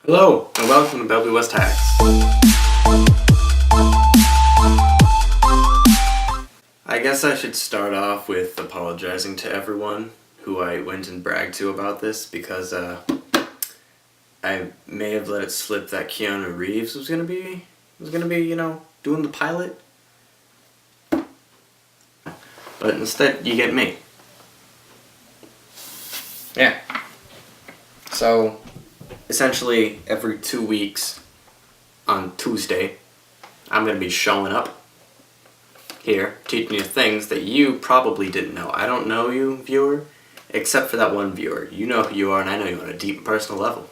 Hello, and welcome to Bellevue West Hacks. I guess I should start off with apologizing to everyone who I went and bragged to about this, because I may have let it slip that Keanu Reeves was gonna be, doing the pilot. But instead, you get me. Yeah. So, essentially, every 2 weeks on Tuesday, I'm going to be showing up here, teaching you things that you probably didn't know. I don't know you, viewer, except for that one viewer. You know who you are, and I know you on a deep and personal level.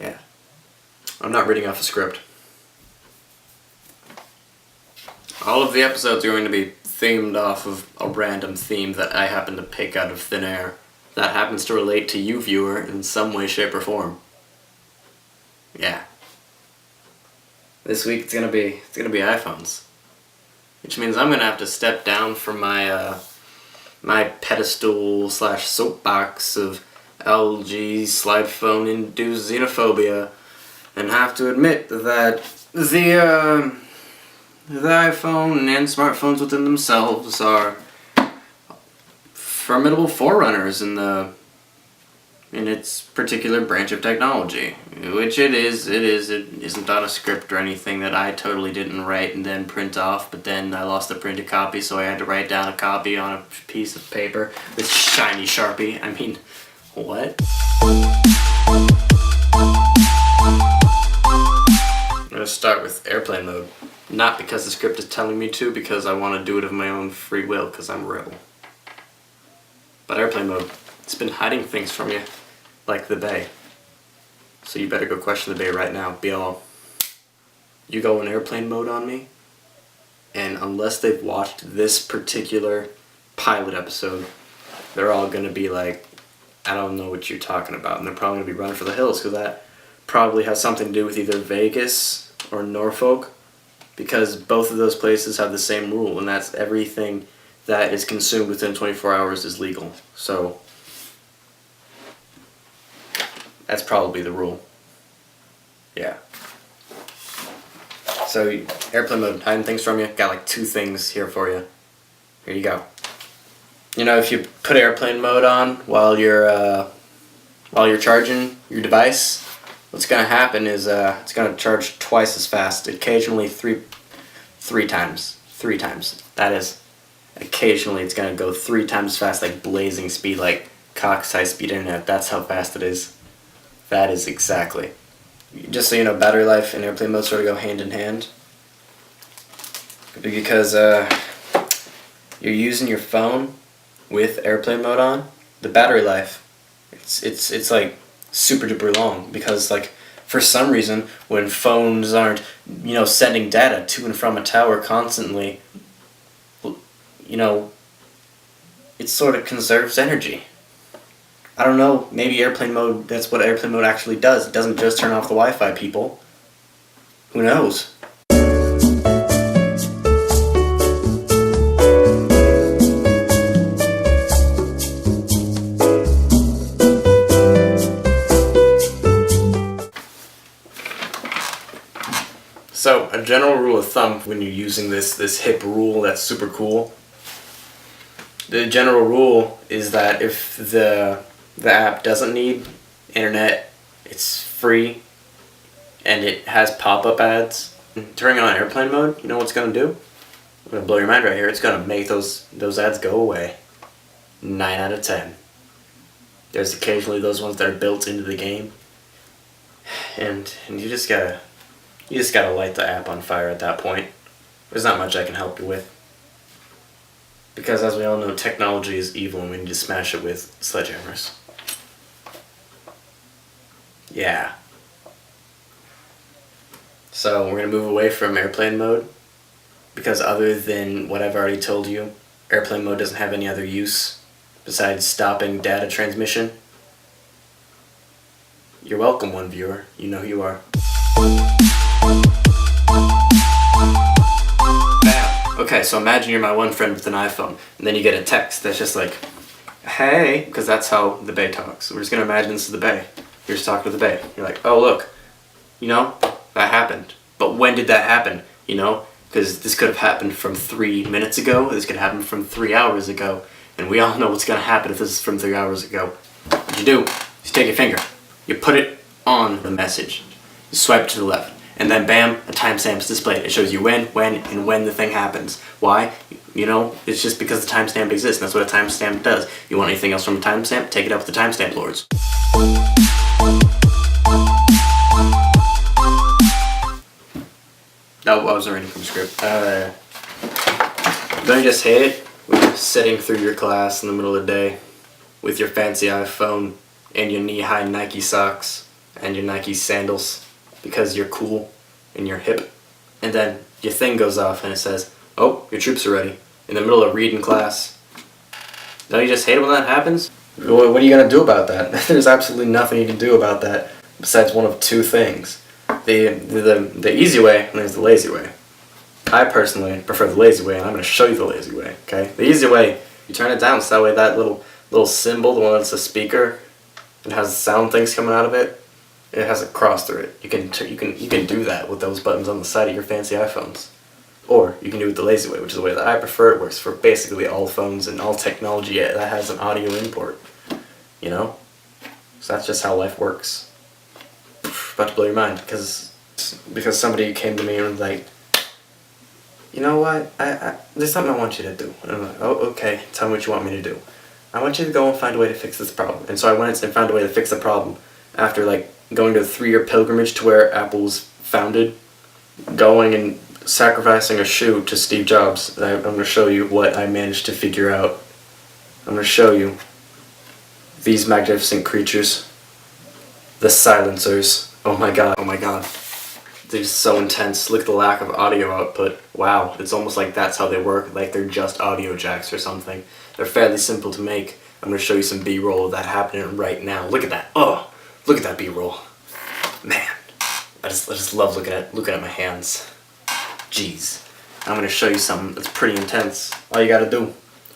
Yeah. I'm not reading off a script. All of the episodes are going to be themed off of a random theme that I happen to pick out of thin air that happens to relate to you, viewer, in some way, shape, or form. Yeah. This week it's gonna be iPhones, which means I'm gonna have to step down from my my pedestal / soapbox of LG slide phone induced xenophobia, and have to admit that the iPhone and smartphones within themselves are formidable forerunners in its particular branch of technology, which it isn't on a script or anything that I totally didn't write and then print off, but then I lost the printed copy, so I had to write down a copy on a piece of paper with shiny Sharpie. I mean, what? I'm gonna start with airplane mode, not because the script is telling me to, because I want to do it of my own free will, because I'm a rebel. But airplane mode, it's been hiding things from you, like the Bay. So you better go question the Bay right now. Be all, you go in airplane mode on me, and unless they've watched this particular pilot episode, they're all going to be like, I don't know what you're talking about. And they're probably going to be running for the hills, because that probably has something to do with either Vegas or Norfolk, because both of those places have the same rule, and that's everything that is consumed within 24 hours is legal. So that's probably the rule. Yeah. So airplane mode, hiding things from you. Got like 2 things here for you. Here you go. You know, if you put airplane mode on while you're charging your device, what's gonna happen is it's gonna charge twice as fast. Occasionally three times. That is. Occasionally it's gonna go 3 times as fast, like blazing speed, like Cox high-speed internet. That's how fast it is. That is exactly. Just so you know, battery life and airplane mode sort of go hand in hand. Because you're using your phone with airplane mode on, the battery life, it's like super duper long, because like for some reason when phones aren't, sending data to and from a tower constantly, it sort of conserves energy. I don't know, maybe airplane mode, that's what airplane mode actually does. It doesn't just turn off the Wi-Fi, people. Who knows? So, a general rule of thumb when you're using this hip rule that's super cool, the general rule is that if the app doesn't need internet, it's free, and it has pop-up ads, turning on airplane mode, you know what it's going to do? I'm going to blow your mind right here. It's going to make those ads go away. 9 out of 10. There's occasionally those ones that are built into the game, and you just gotta light the app on fire at that point. There's not much I can help you with. Because as we all know, technology is evil and we need to smash it with sledgehammers. Yeah. So we're going to move away from airplane mode, because other than what I've already told you, airplane mode doesn't have any other use besides stopping data transmission. You're welcome, one viewer. You know who you are. Okay, so imagine you're my one friend with an iPhone, and then you get a text that's just like, hey, because that's how the Bay talks. We're just going to imagine this is the Bay. You're just talking to the babe. You're like, oh look, you know, that happened. But when did that happen? You know, because this could have happened from 3 minutes ago. This could happen from 3 hours ago. And we all know what's going to happen if this is from 3 hours ago. What you do is you take your finger. You put it on the message. You swipe to the left. And then bam, a timestamp is displayed. It shows you when, and when the thing happens. Why? You know, it's just because the timestamp exists. And that's what a timestamp does. You want anything else from a timestamp? Take it up with the timestamp lords. No, I wasn't reading from the script. Don't you just hate it when you're sitting through your class in the middle of the day with your fancy iPhone and your knee-high Nike socks and your Nike sandals because you're cool and you're hip, and then your thing goes off and it says, oh, your troops are ready, in the middle of reading class? Don't you just hate it when that happens? What are you going to do about that? There's absolutely nothing you can do about that besides one of two things. The easy way and there's the lazy way. I personally prefer the lazy way, and I'm going to show you the lazy way, okay? The easy way, you turn it down so that way that little symbol, the one that's a speaker, it has sound things coming out of it, it has a cross through it. You can do that with those buttons on the side of your fancy iPhones. Or you can do it the lazy way, which is the way that I prefer. It works for basically all phones and all technology that has an audio import. You know? So that's just how life works. About to blow your mind, because somebody came to me and was like, you know what, there's something I want you to do. And I'm like, oh, okay, tell me what you want me to do. I want you to go and find a way to fix this problem. And so I went and found a way to fix the problem after like going to a 3-year pilgrimage to where Apple was founded, going and sacrificing a shoe to Steve Jobs. I'm going to show you what I managed to figure out. I'm going to show you these magnificent creatures. The silencers. Oh my god, oh my god. They're just so intense. Look at the lack of audio output. Wow, it's almost like that's how they work, like they're just audio jacks or something. They're fairly simple to make. I'm going to show you some B-roll of that happening right now. Look at that. Oh, look at that B-roll. Man, I just love looking at my hands. Jeez. I'm going to show you something that's pretty intense. All you got to do,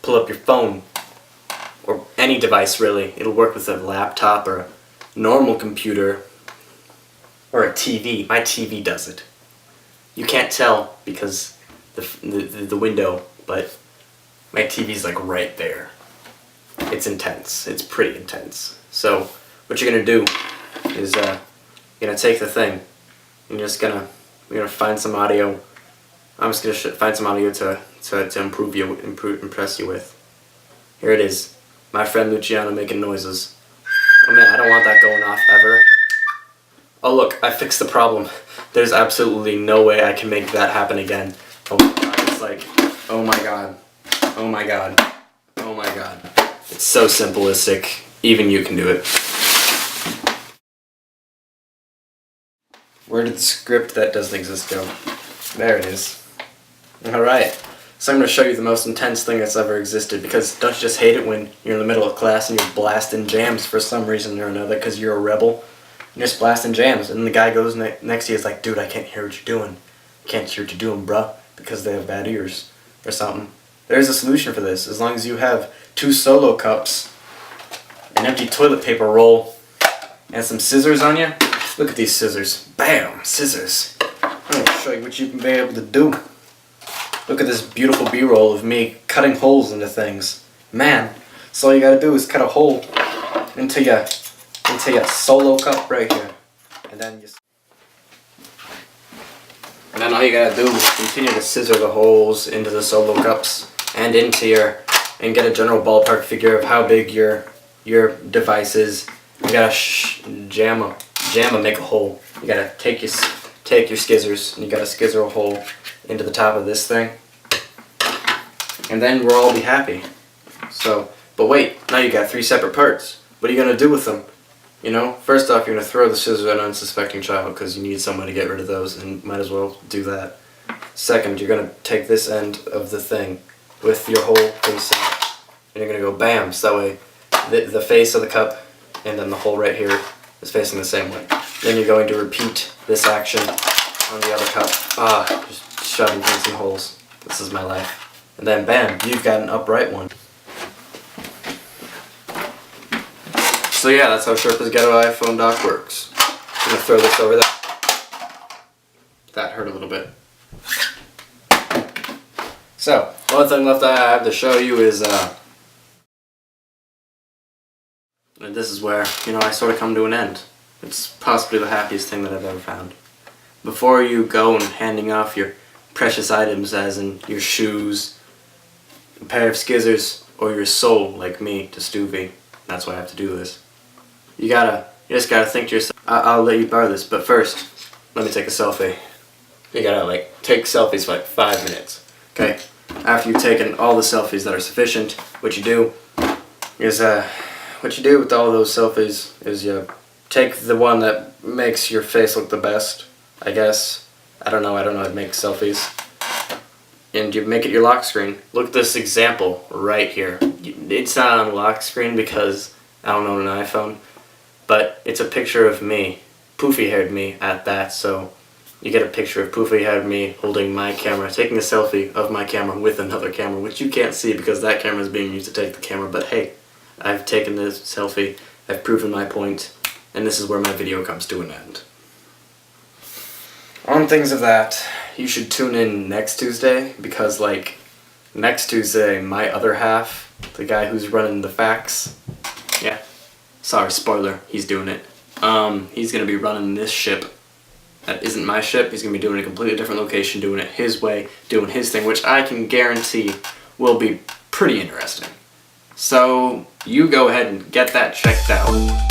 pull up your phone, or any device really. It'll work with a laptop or a normal computer, or a TV. My TV does it. You can't tell because the window, but my TV's like right there. It's intense. It's pretty intense. So what you're gonna do is you're gonna take the thing and we're gonna find some audio. I'm just gonna find some audio to impress you with. Here it is. My friend Luciano making noises. Oh man, I don't want that going off ever. Oh look, I fixed the problem. There's absolutely no way I can make that happen again. Oh my god, it's like, oh my god, oh my god, oh my god. It's so simplistic, even you can do it. Where did the script that doesn't exist go? There it is. Alright, so I'm going to show you the most intense thing that's ever existed, because don't you just hate it when you're in the middle of class and you're blasting jams for some reason or another because you're a rebel? You're just blasting jams, and the guy goes next to you is like, dude, I can't hear what you're doing. Can't hear what you're doing, bruh, because they have bad ears or something. There's a solution for this. As long as you have 2 solo cups, an empty toilet paper roll, and some scissors on you. Look at these scissors. Bam! Scissors. I'm going to show you what you can be able to do. Look at this beautiful B-roll of me cutting holes into things. Man, so all you gotta do is cut a hole into your solo cup right here. And then all you gotta do is continue to scissor the holes into the solo cups and and get a general ballpark figure of how big your device is. You gotta jam a make a hole. You gotta take your skizzers and you gotta skizzer a hole into the top of this thing, and then we'll all be happy. So, but wait, now you got 3 separate parts. What are you gonna do with them? You know, first off, you're gonna throw the scissors at an unsuspecting child because you need someone to get rid of those, and might as well do that. Second, you're gonna take this end of the thing with your whole face out, and you're gonna go bam, so that way the face of the cup and then the hole right here is facing the same way. Then you're going to repeat this action on the other cup. Just shoving things in holes. This is my life. And then bam, you've got an upright one. So yeah, that's how Sherpa's Ghetto iPhone dock works. I'm gonna throw this over there. That hurt a little bit. So, one thing left I have to show you is, and this is where, I sort of come to an end. It's possibly the happiest thing that I've ever found. Before you go and handing off your precious items, as in your shoes, a pair of skizzers, or your soul, like me, to Stuvie, that's why I have to do this. You just gotta think to yourself, I'll let you borrow this, but first, let me take a selfie. You gotta, take selfies for 5 minutes, okay? After you've taken all the selfies that are sufficient, what you do is, what you do with all those selfies is you take the one that makes your face look the best, I guess. I don't know how to make selfies. And you make it your lock screen. Look at this example right here. It's not on lock screen because I don't own an iPhone, but it's a picture of me, poofy-haired me at that, so you get a picture of poofy-haired me holding my camera, taking a selfie of my camera with another camera, which you can't see because that camera is being used to take the camera, but hey, I've taken this selfie, I've proven my point, and this is where my video comes to an end. On things of that, you should tune in next Tuesday, because next Tuesday, my other half, the guy who's running the facts, yeah, sorry, spoiler, he's doing it. He's gonna be running this ship. That isn't my ship. He's gonna be doing a completely different location, doing it his way, doing his thing, which I can guarantee will be pretty interesting. So, you go ahead and get that checked out.